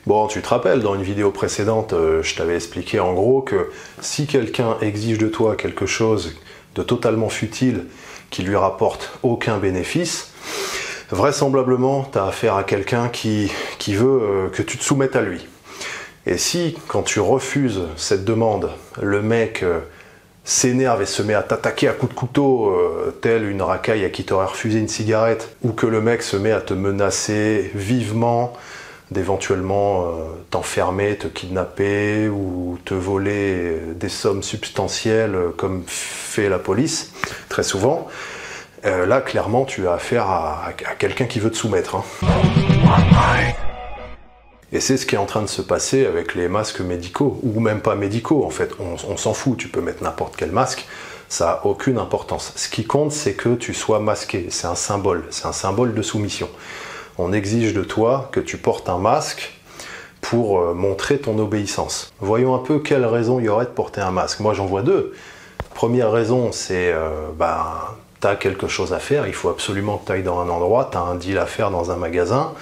Bon, tu te rappelles, dans une vidéo précédente, je t'avais expliqué en gros que si quelqu'un exige de toi quelque chose de totalement futile, qui lui rapporte aucun bénéfice, vraisemblablement, tu as affaire à quelqu'un qui veut que tu te soumettes à lui. Et si, quand tu refuses cette demande, le mec s'énerve et se met à t'attaquer à coups de couteau, tel une racaille à qui t'aurait refusé une cigarette, ou que le mec se met à te menacer vivement, d'éventuellement t'enfermer, te kidnapper ou te voler des sommes substantielles comme fait la police, très souvent, là clairement tu as affaire à quelqu'un qui veut te soumettre. Hein. Et c'est ce qui est en train de se passer avec les masques médicaux, ou même pas médicaux en fait, on s'en fout, tu peux mettre n'importe quel masque, ça n'a aucune importance. Ce qui compte c'est que tu sois masqué, c'est un symbole de soumission. On exige de toi que tu portes un masque pour montrer ton obéissance. Voyons un peu quelle raison il y aurait de porter un masque. Moi j'en vois deux. Première raison, c'est tu as quelque chose à faire, il faut absolument que tu ailles dans un endroit, tu as un deal à faire dans un magasin.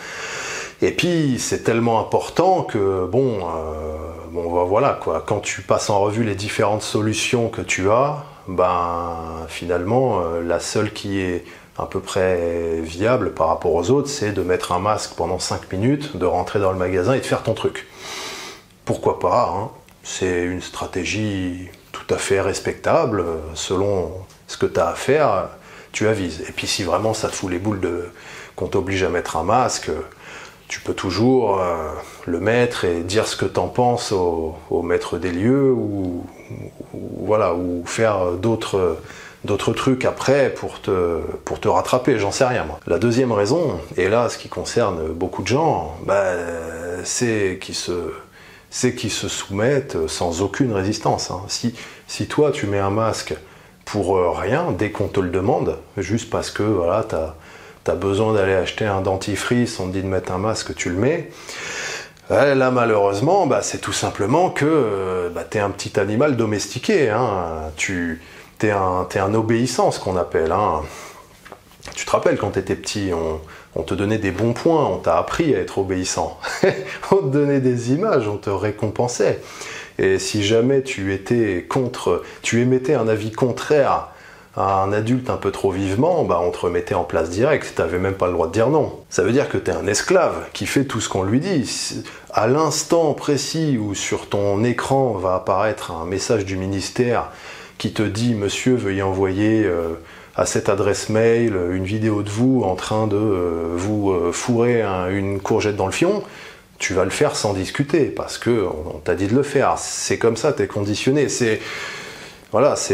Et puis c'est tellement important que voilà quoi. Quand tu passes en revue les différentes solutions que tu as, finalement la seule qui est à peu près viable par rapport aux autres, c'est de mettre un masque pendant 5 minutes, de rentrer dans le magasin et de faire ton truc. Pourquoi pas, hein, c'est une stratégie tout à fait respectable, selon ce que tu as à faire, tu avises. Et puis si vraiment ça te fout les boules qu'on t'oblige à mettre un masque, tu peux toujours le mettre et dire ce que t'en penses au maître des lieux ou faire d'autres trucs après pour te rattraper, j'en sais rien moi. La deuxième raison, et là ce qui concerne beaucoup de gens, c'est qu'ils se soumettent sans aucune résistance. Hein. Si toi tu mets un masque pour rien, dès qu'on te le demande, juste parce que voilà, t'as besoin d'aller acheter un dentifrice, on te dit de mettre un masque, tu le mets. Là malheureusement, c'est tout simplement que t'es un petit animal domestiqué. Hein. T'es un obéissant, ce qu'on appelle. Hein. Tu te rappelles quand t'étais petit, on te donnait des bons points, on t'a appris à être obéissant. On te donnait des images, on te récompensait. Et si jamais tu émettais un avis contraire à un adulte un peu trop vivement, on te remettait en place direct, t'avais même pas le droit de dire non. Ça veut dire que t'es un esclave qui fait tout ce qu'on lui dit. À l'instant précis où sur ton écran va apparaître un message du ministère qui te dit « Monsieur, veuillez envoyer à cette adresse mail une vidéo de vous en train de vous fourrer une courgette dans le fion », tu vas le faire sans discuter, parce qu'on t'a dit de le faire. C'est comme ça, t'es conditionné. C'est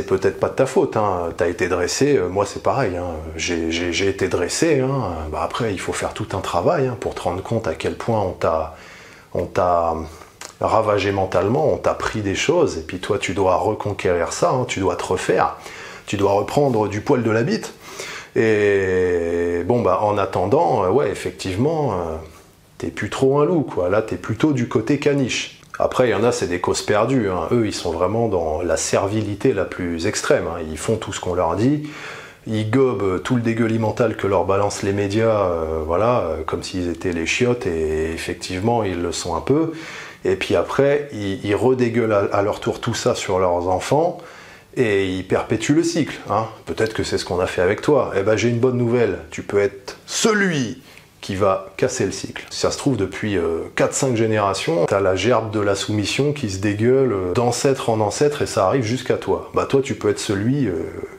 peut-être pas de ta faute, hein. T'as été dressé, moi c'est pareil, hein. J'ai été dressé, hein. Après il faut faire tout un travail pour te rendre compte à quel point on t'a ravagé mentalement, on t'a pris des choses, et puis toi tu dois reconquérir ça, hein. Tu dois te refaire, tu dois reprendre du poil de la bite, et en attendant, effectivement, t'es plus trop un loup, quoi. Là t'es plutôt du côté caniche. Après, il y en a, c'est des causes perdues. Hein. Eux, ils sont vraiment dans la servilité la plus extrême. Hein. Ils font tout ce qu'on leur dit. Ils gobent tout le dégueulis mental que leur balancent les médias, comme s'ils étaient les chiottes, et effectivement, ils le sont un peu. Et puis après, ils redégueulent à leur tour tout ça sur leurs enfants, et ils perpétuent le cycle. Hein. Peut-être que c'est ce qu'on a fait avec toi. J'ai une bonne nouvelle. Tu peux être celui qui va casser le cycle. Si ça se trouve, depuis 4-5 générations, t'as la gerbe de la soumission qui se dégueule d'ancêtre en ancêtre et ça arrive jusqu'à toi. Toi, tu peux être celui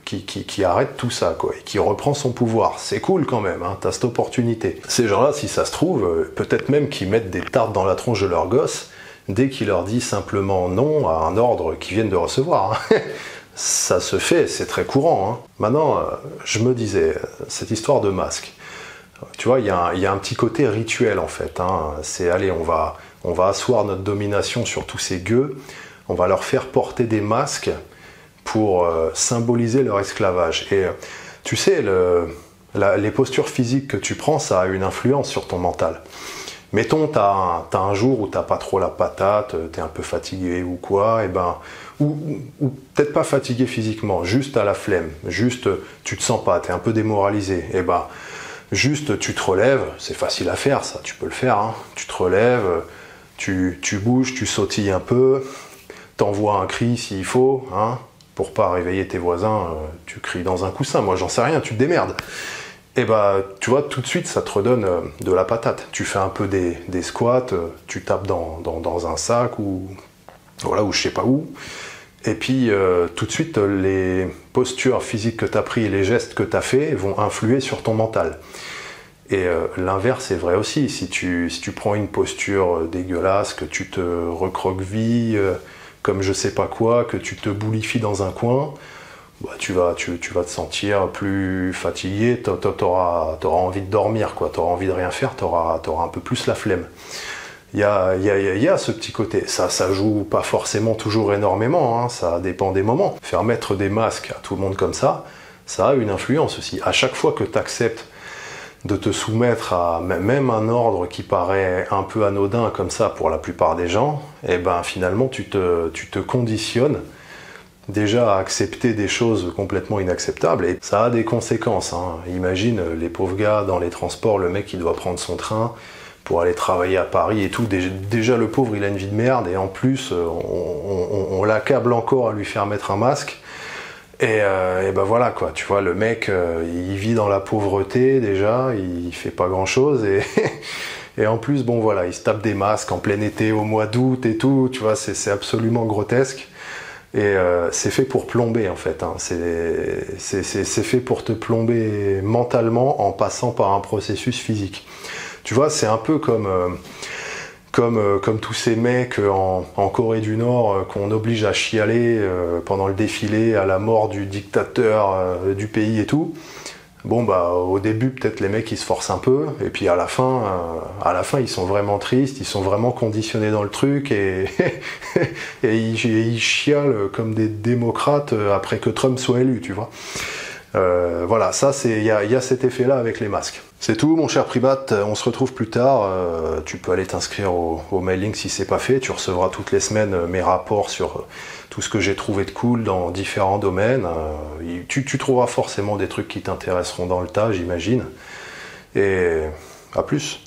qui arrête tout ça, quoi, et qui reprend son pouvoir. C'est cool quand même, hein, t'as cette opportunité. Ces gens-là, si ça se trouve, peut-être même qu'ils mettent des tartes dans la tronche de leur gosse dès qu'il leur dit simplement non à un ordre qu'ils viennent de recevoir. Hein. Ça se fait, c'est très courant. Hein. Maintenant, je me disais, cette histoire de masque, tu vois, il y a un petit côté rituel en fait. Hein. C'est, allez, on va asseoir notre domination sur tous ces gueux, on va leur faire porter des masques pour symboliser leur esclavage. Et tu sais, les postures physiques que tu prends, ça a une influence sur ton mental. Mettons, t'as un jour où t'as pas trop la patate, t'es un peu fatigué ou quoi, ou peut-être pas fatigué physiquement, juste à la flemme, juste tu te sens pas, t'es un peu démoralisé, juste tu te relèves, c'est facile à faire ça, tu peux le faire, hein. Tu te relèves, tu bouges, tu sautilles un peu, t'envoies un cri s'il faut, hein, pour pas réveiller tes voisins, tu cries dans un coussin, moi j'en sais rien, tu te démerdes. Et bah, tu vois, tout de suite, ça te redonne de la patate. Tu fais un peu des squats, tu tapes dans un sac ou voilà, ou je sais pas où. Et puis, tout de suite, les postures physiques que tu as prises et les gestes que tu as faits vont influer sur ton mental. Et l'inverse est vrai aussi. Si tu prends une posture dégueulasse, que tu te recroquevilles, comme je sais pas quoi, que tu te boulifies dans un coin, bah, tu vas te sentir plus fatigué, t'auras envie de dormir, quoi. T'auras envie de rien faire, t'auras un peu plus la flemme. Il y a ce petit côté. Ça joue pas forcément toujours énormément, hein, ça dépend des moments. Faire mettre des masques à tout le monde comme ça a une influence aussi. À chaque fois que tu acceptes de te soumettre à même un ordre qui paraît un peu anodin comme ça pour la plupart des gens, et ben finalement tu te conditionnes déjà à accepter des choses complètement inacceptables, et ça a des conséquences, hein. Imagine les pauvres gars dans les transports, le mec qui doit prendre son train pour aller travailler à Paris et tout. Déjà le pauvre il a une vie de merde, et en plus on l'accable encore à lui faire mettre un masque. Et ben voilà quoi, tu vois, le mec il vit dans la pauvreté déjà, il fait pas grand chose, et en plus bon voilà, il se tape des masques en plein été au mois d'août et tout, tu vois, c'est absolument grotesque. Et c'est fait pour plomber en fait, hein. C'est fait pour te plomber mentalement en passant par un processus physique. Tu vois, c'est un peu comme tous ces mecs en Corée du Nord qu'on oblige à chialer pendant le défilé à la mort du dictateur du pays et tout. Bon bah au début peut-être les mecs ils se forcent un peu, et puis à la fin ils sont vraiment tristes, ils sont vraiment conditionnés dans le truc, et ils chialent comme des démocrates après que Trump soit élu, tu vois. Voilà, ça il y a cet effet-là avec les masques. C'est tout mon cher primate, on se retrouve plus tard, tu peux aller t'inscrire au mailing si c'est pas fait, tu recevras toutes les semaines mes rapports sur tout ce que j'ai trouvé de cool dans différents domaines, tu trouveras forcément des trucs qui t'intéresseront dans le tas, j'imagine, et à plus.